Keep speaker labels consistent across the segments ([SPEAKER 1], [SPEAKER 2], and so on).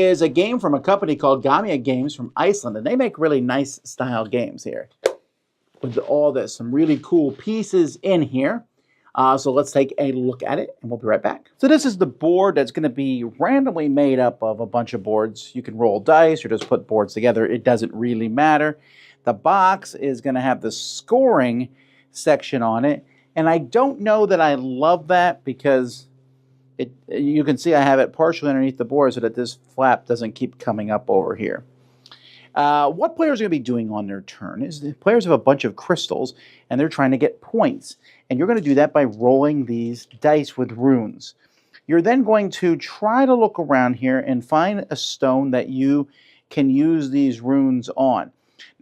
[SPEAKER 1] is a game from a company called Gamia Games from Iceland, and they make really nice style games here. With all this, some really cool pieces in here. So let's take a look at it, and we'll be right back. So this is the board that's going to be randomly made up of a bunch of boards. You can roll dice or just put boards together. It doesn't really matter. The box is going to have the scoring section on it, and I don't know that I love that because you can see I have it partially underneath the board so that this flap doesn't keep coming up over here. What players are going to be doing on their turn is the players have a bunch of crystals and they're trying to get points. And you're going to do that by rolling these dice with runes. You're then going to try to look around here and find a stone that you can use these runes on.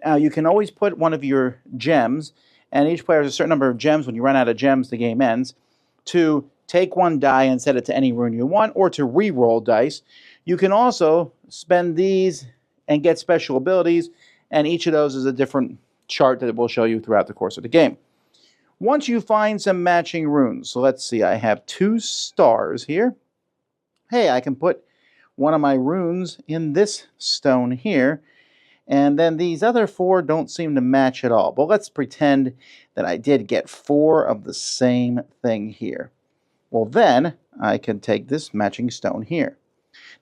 [SPEAKER 1] Now, you can always put one of your gems, and each player has a certain number of gems. When you run out of gems, the game ends, to take one die and set it to any rune you want, or to re-roll dice. You can also spend these and get special abilities, and each of those is a different chart that we'll show you throughout the course of the game. Once you find some matching runes, so let's see, I have 2 stars here. Hey, I can put one of my runes in this stone here, and then these other 4 don't seem to match at all. But let's pretend that I did get 4 of the same thing here. Well, then I can take this matching stone here.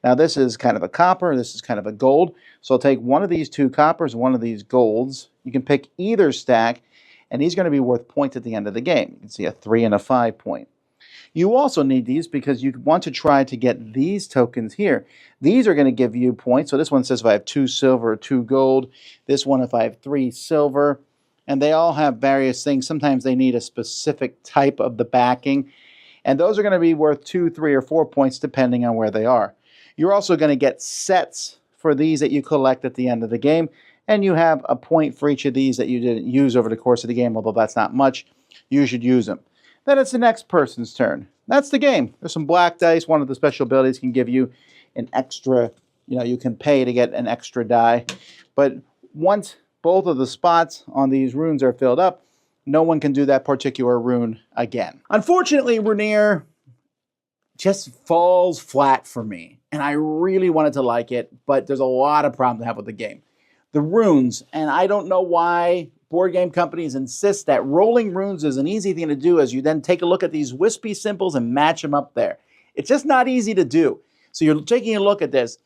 [SPEAKER 1] Now, this is kind of a copper, this is kind of a gold. So I'll take one of these 2 coppers and one of these golds. You can pick either stack, and these are going to be worth points at the end of the game. You can see a 3 and a 5 point. You also need these because you want to try to get these tokens here. These are going to give you points. So this one says if I have 2 silver, 2 gold. This one if I have 3 silver. And they all have various things. Sometimes they need a specific type of the backing. And those are going to be worth 2, 3, or 4 points depending on where they are. You're also going to get sets for these that you collect at the end of the game. And you have a point for each of these that you didn't use over the course of the game, although that's not much. You should use them. Then it's the next person's turn. That's the game. There's some black dice. One of the special abilities can give you an extra, you can pay to get an extra die. But once both of the spots on these runes are filled up, no one can do that particular rune again. Unfortunately, Runir just falls flat for me. And I really wanted to like it, but there's a lot of problems I have with the game. The runes, and I don't know why board game companies insist that rolling runes is an easy thing to do as you then take a look at these wispy symbols and match them up there. It's just not easy to do. So you're taking a look at this,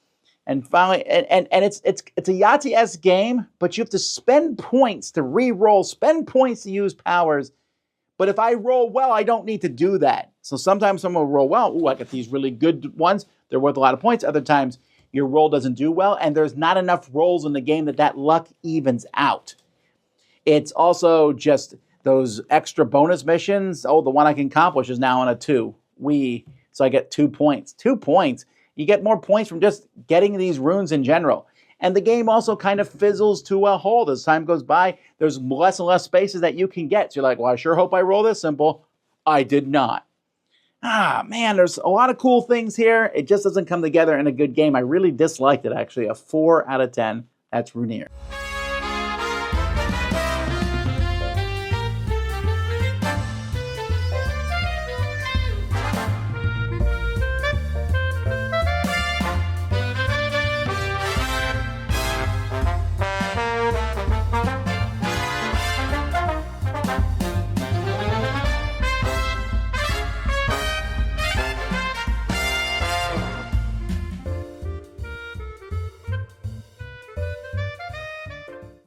[SPEAKER 1] and finally, and it's a Yahtzee-esque game, but you have to spend points to re-roll, spend points to use powers. But if I roll well, I don't need to do that. So sometimes someone will roll well. Ooh, I got these really good ones. They're worth a lot of points. Other times, your roll doesn't do well, and there's not enough rolls in the game that luck evens out. It's also just those extra bonus missions. Oh, the one I can accomplish is now on a 2. So I get 2 points. 2 points. You get more points from just getting these runes in general. And the game also kind of fizzles to a halt as time goes by. There's less and less spaces that you can get. So you're like, well, I sure hope I roll this simple. I did not. Man, there's a lot of cool things here. It just doesn't come together in a good game. I really disliked it, actually. A 4 out of 10. That's Runir.